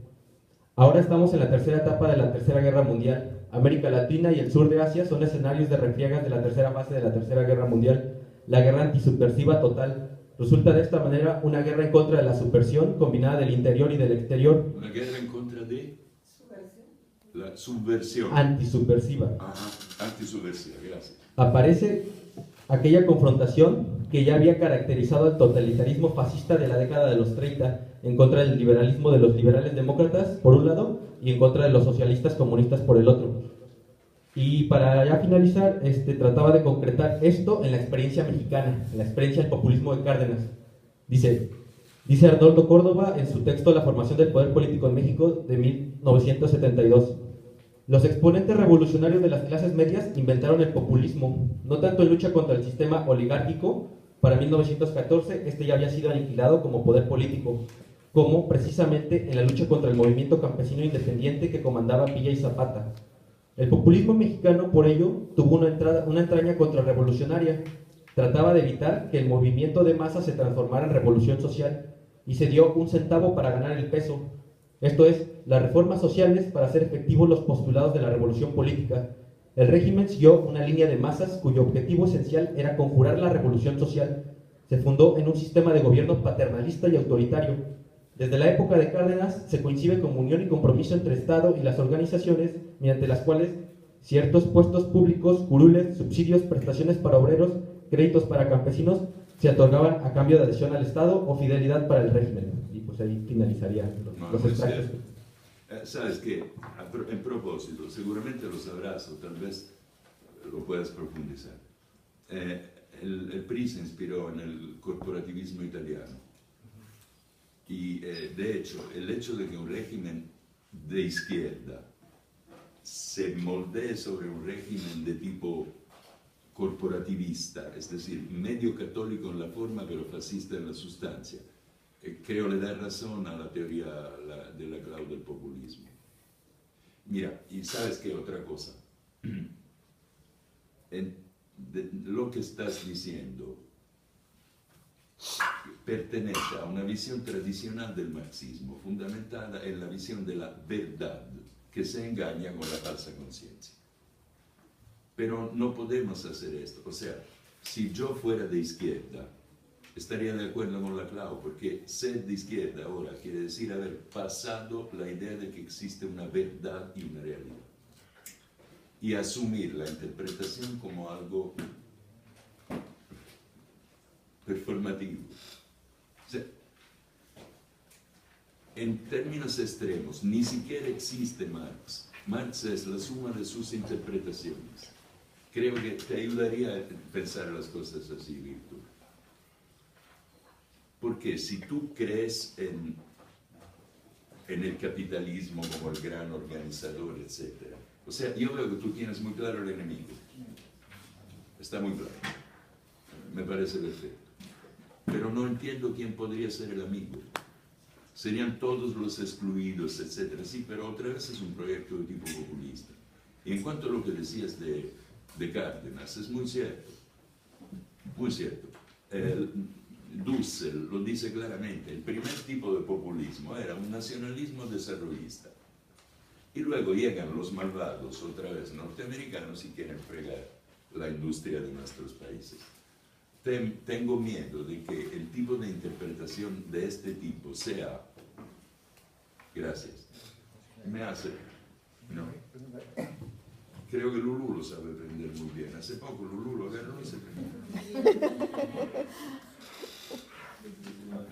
Ahora estamos en la tercera etapa de la Tercera Guerra Mundial. América Latina y el sur de Asia son escenarios de refriegas de la tercera fase de la Tercera Guerra Mundial, la guerra antisubversiva total. Resulta de esta manera una guerra en contra de la subversión combinada del interior y del exterior. Una guerra en contra de la subversión. Antisubversiva. Ajá, antisubversiva, gracias. Aparece aquella confrontación que ya había caracterizado al totalitarismo fascista de la década de los 30, en contra del liberalismo de los liberales demócratas, por un lado, y en contra de los socialistas comunistas, por el otro. Y para ya finalizar, trataba de concretar esto en la experiencia mexicana, en la experiencia del populismo de Cárdenas. Dice Arnoldo Córdoba en su texto La formación del poder político en México de 1972. Los exponentes revolucionarios de las clases medias inventaron el populismo, no tanto en lucha contra el sistema oligárquico. Para 1914 este ya había sido aniquilado como poder político, como precisamente en la lucha contra el movimiento campesino independiente que comandaba Villa y Zapata. El populismo mexicano, por ello, tuvo una entraña contrarrevolucionaria. Trataba de evitar que el movimiento de masa se transformara en revolución social y se dio un centavo para ganar el peso. Esto es, las reformas sociales para hacer efectivos los postulados de la revolución política. El régimen siguió una línea de masas cuyo objetivo esencial era conjurar la revolución social. Se fundó en un sistema de gobierno paternalista y autoritario. Desde la época de Cárdenas se coincide comunión y compromiso entre Estado y las organizaciones mediante las cuales ciertos puestos públicos, curules, subsidios, prestaciones para obreros, créditos para campesinos se otorgaban a cambio de adhesión al Estado o fidelidad para el régimen. Y pues ahí finalizaría los extractos. Sabes que, en propósito, seguramente lo sabrás o tal vez lo puedas profundizar. El PRI se inspiró en el corporativismo italiano. Y de hecho, el hecho de que un régimen de izquierda se moldee sobre un régimen de tipo corporativista, es decir, medio católico en la forma pero fascista en la sustancia, creo le da razón a la teoría de la clave del populismo. Mira, y sabes qué otra cosa, lo que estás diciendo pertenece a una visión tradicional del marxismo, fundamentada en la visión de la verdad, que se engaña con la falsa conciencia. Pero no podemos hacer esto. O sea, si yo fuera de izquierda, estaría de acuerdo con la Clau, porque ser de izquierda ahora quiere decir haber pasado la idea de que existe una verdad y una realidad. Y asumir la interpretación como algo performativo. O sea, en términos extremos, ni siquiera existe Marx. Marx es la suma de sus interpretaciones. Creo que te ayudaría a pensar las cosas así, Víctor. Porque si tú crees en el capitalismo como el gran organizador, etc. O sea, yo veo que tú tienes muy claro el enemigo. Está muy claro. Me parece perfecto. Pero no entiendo quién podría ser el amigo. Serían todos los excluidos, etc. Sí, pero otra vez es un proyecto de tipo populista. Y en cuanto a lo que decías de Cárdenas, es muy cierto. Muy cierto. Dussel lo dice claramente, el primer tipo de populismo era un nacionalismo desarrollista. Y luego llegan los malvados, otra vez norteamericanos, y quieren fregar la industria de nuestros países. Tengo miedo de que el tipo de interpretación de este tipo sea... Gracias. Me hace... No. Creo que Lulú lo sabe prender muy bien. Hace poco Lulú lo agarró y se prendió.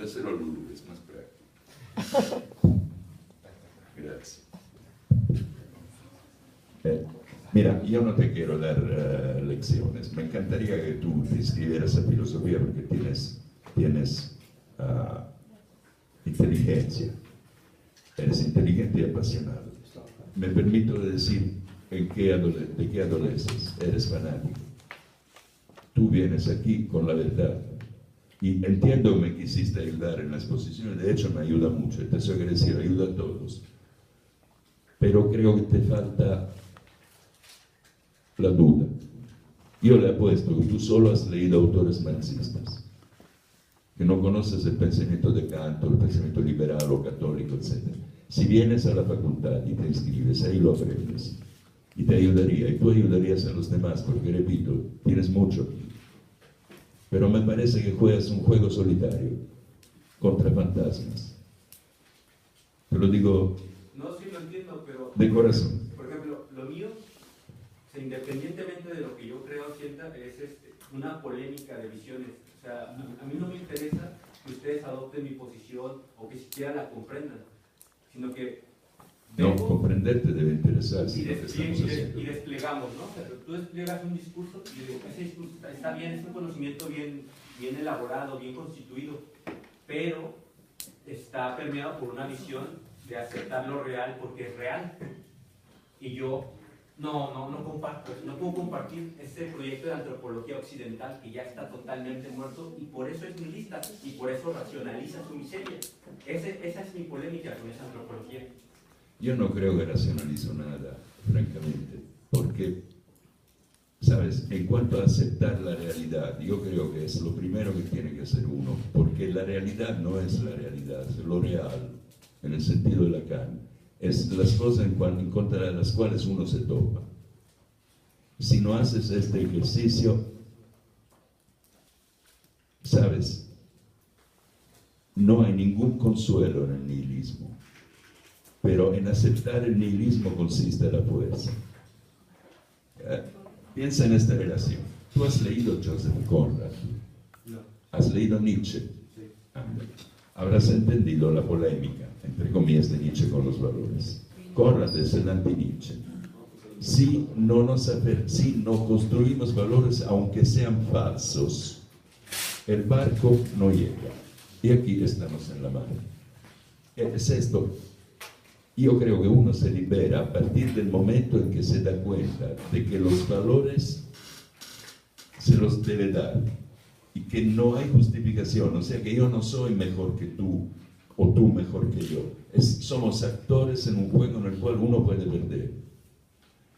Hacerlo a Lulú es más práctico. Gracias. Mira, yo no te quiero dar lecciones. Me encantaría que tú te escribieras a filosofía porque tienes inteligencia. Eres inteligente y apasionado. Me permito decir de qué adoleces. Eres fanático. Tú vienes aquí con la verdad. Y entiendo que me quisiste ayudar en la exposición. De hecho, me ayuda mucho. Te soy agradecido. Ayuda a todos. Pero creo que te falta la duda. Yo le apuesto que tú solo has leído autores marxistas, que no conoces el pensamiento de Kant, el pensamiento liberal o católico, etc. Si vienes a la facultad y te inscribes, ahí lo aprendes. y te ayudaría, y tú ayudarías a los demás, porque repito, tienes mucho. Pero me parece que juegas un juego solitario contra fantasmas. Te lo digo no, sí lo entiendo, pero de corazón. Por ejemplo, lo mío, independientemente de lo que yo creo sienta, es una polémica de visiones. O sea, a mí no me interesa que ustedes adopten mi posición o que siquiera la comprendan, sino que No, comprenderte debe interesar si lo que estamos haciendo. Y desplegamos, ¿no? O sea, tú despliegas un discurso y yo digo, ese discurso está bien, es un conocimiento bien elaborado, bien constituido, pero está permeado por una visión de aceptar lo real porque es real. Y yo no comparto, no puedo compartir ese proyecto de antropología occidental que ya está totalmente muerto y por eso es nihilista y por eso racionaliza su miseria. Esa es mi polémica con esa antropología. Yo no creo que racionalizo nada, francamente, porque, ¿sabes? En cuanto a aceptar la realidad, yo creo que es lo primero que tiene que hacer uno, porque la realidad no es la realidad, es lo real, en el sentido de Lacan, es las cosas en contra de las cuales uno se topa. Si no haces este ejercicio, ¿sabes? No hay ningún consuelo en el nihilismo. Pero en aceptar el nihilismo consiste la fuerza. Piensa en esta relación. ¿Tú has leído Joseph Conrad? No. ¿Has leído Nietzsche? Sí. Habrás entendido la polémica, entre comillas, de Nietzsche con los valores. Conrad es el anti-Nietzsche. Si no construimos valores, aunque sean falsos, el barco no llega. Y aquí estamos en la mar. Es esto. Yo creo que uno se libera a partir del momento en que se da cuenta de que los valores se los debe dar y que no hay justificación, o sea que yo no soy mejor que tú o tú mejor que yo. Somos actores en un juego en el cual uno puede perder.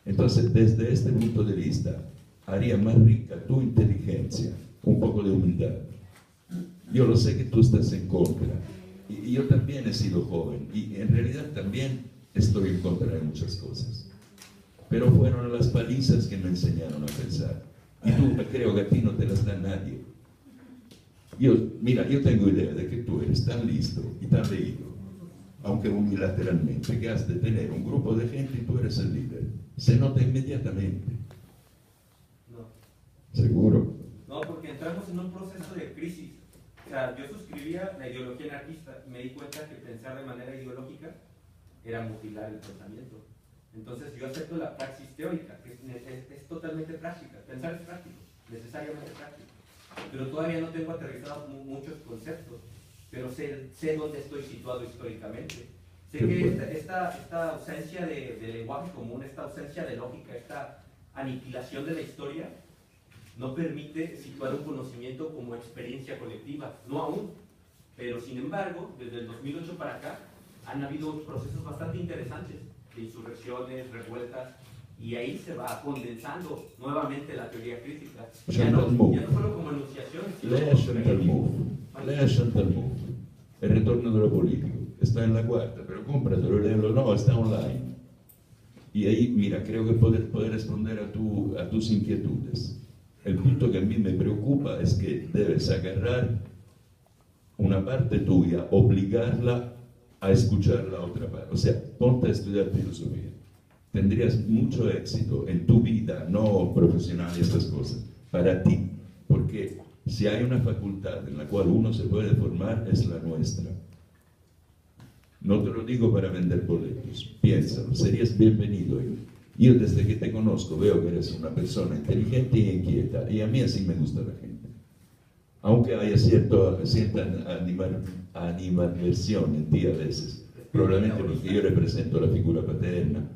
Entonces, desde este punto de vista, haría más rica tu inteligencia, un poco de humildad. Yo lo sé que tú estás en contra. Y yo también he sido joven y en realidad también estoy en contra de muchas cosas. Pero fueron las palizas que me enseñaron a pensar. Y tú, creo que a ti no te las da nadie. Mira, yo tengo idea de que tú eres tan listo y tan leído, aunque unilateralmente, que has de tener un grupo de gente y tú eres el líder. Se nota inmediatamente. No. ¿Seguro? No, porque entramos en un proceso de crisis. O sea, yo suscribía la ideología anarquista y me di cuenta que pensar de manera ideológica era mutilar el pensamiento. Entonces yo acepto la praxis teórica, que es totalmente práctica. Pensar es práctico, necesariamente práctico. Pero todavía no tengo aterrizados muchos conceptos, pero sé dónde estoy situado históricamente. Sé que esta ausencia de lenguaje común, esta ausencia de lógica, esta aniquilación de la historia, no permite situar un conocimiento como experiencia colectiva, no aún, pero sin embargo, desde el 2008 para acá, han habido procesos bastante interesantes de insurrecciones, revueltas, y ahí se va condensando nuevamente la teoría crítica. Ya no solo como enunciaciones, sino Lea Chantal Mouffe, El retorno de lo político, está en la cuarta, pero cómpratelo, léelo, no, está online. Y ahí, mira, creo que poder responder a tus inquietudes. El punto que a mí me preocupa es que debes agarrar una parte tuya, obligarla a escuchar la otra parte. O sea, ponte a estudiar filosofía. Tendrías mucho éxito en tu vida, no profesional y estas cosas, para ti. Porque si hay una facultad en la cual uno se puede formar, es la nuestra. No te lo digo para vender boletos, piénsalo, serías bienvenido. Yo desde que te conozco veo que eres una persona inteligente y inquieta, y a mí así me gusta la gente. Aunque haya cierta animadversión en ti a veces, probablemente porque yo represento la figura paterna,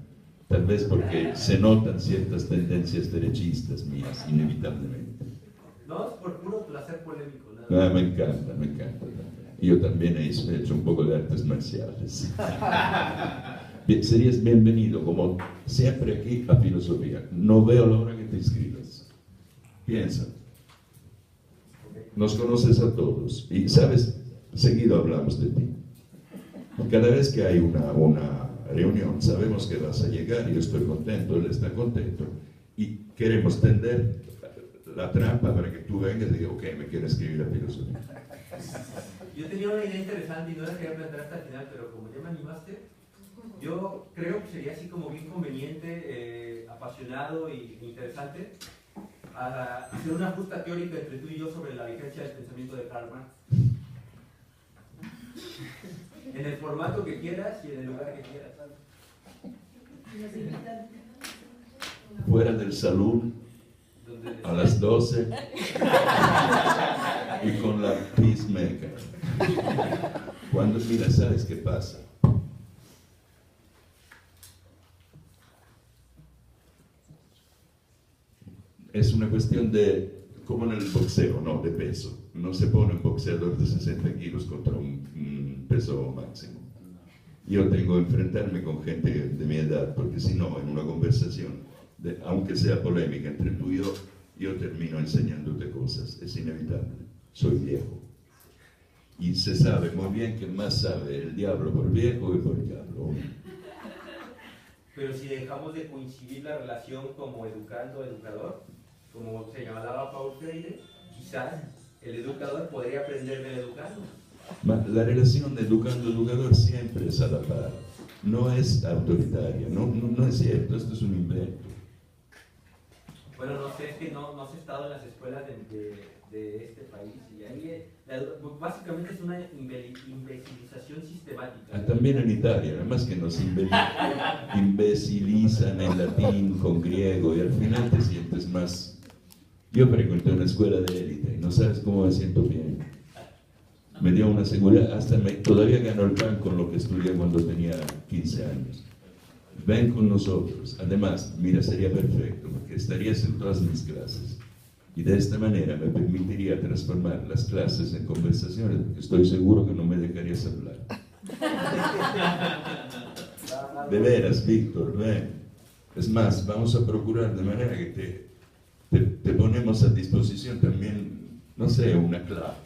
tal vez porque se notan ciertas tendencias derechistas mías, inevitablemente. No, es por puro placer polémico. Me encanta, me encanta. Yo también he hecho un poco de artes marciales. Serías bienvenido, como siempre, aquí a filosofía. No veo la hora que te inscribas. Piensa. Nos conoces a todos. Y, ¿sabes? Seguido hablamos de ti. Cada vez que hay una reunión, sabemos que vas a llegar, yo estoy contento, él está contento, y queremos tender la trampa para que tú vengas y digas, ok, me quiero escribir la filosofía. Yo tenía una idea interesante y no la quería plantear hasta el final, pero como ya me animaste, yo creo que sería así como bien conveniente, apasionado e interesante hacer una justa teórica entre tú y yo sobre la vigencia del pensamiento de Karl Marx. En el formato que quieras y en el lugar que quieras. Fuera del salón, a las 12, y con la peacemaker. Cuando mira, ¿sabes qué pasa? Es una cuestión de, como en el boxeo, no, de peso. No se pone un boxeador de 60 kilos contra un peso máximo. Yo tengo que enfrentarme con gente de mi edad, porque si no, en una conversación, aunque sea polémica entre tú y yo termino enseñándote cosas. Es inevitable. Soy viejo. Y se sabe muy bien que más sabe el diablo por viejo que por diablo. Pero si dejamos de coincidir la relación como educando-educador, como se llamaba Paul Freire, quizás el educador podría aprender del educando. La relación de educando-educador siempre es a la par, no es autoritaria, no es cierto, esto es un invento. Bueno, no sé, es que no has estado en las escuelas de este país y ahí básicamente es una imbecilización sistemática. También en Italia, nada más que nos imbecilizan en latín con griego y al final te sientes más. Yo frecuenté una escuela de élite y no sabes cómo me siento bien. Me dio una seguridad, todavía gano el pan con lo que estudié cuando tenía 15 años. Ven con nosotros. Además, mira, sería perfecto, porque estarías en todas mis clases. Y de esta manera me permitiría transformar las clases en conversaciones, porque estoy seguro que no me dejarías hablar. De veras, Víctor, ven. Es más, vamos a procurar de manera que te ponemos a disposición también, no sé, una clac,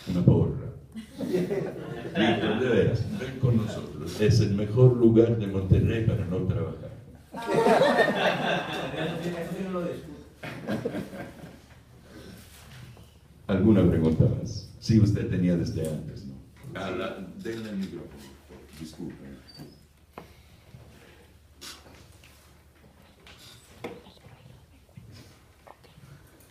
una porra. Víctor, de veras, ven con nosotros. Es el mejor lugar de Monterrey para no trabajar. ¿Alguna pregunta más? Sí, usted tenía desde antes, ¿no? Denle el micrófono, disculpen.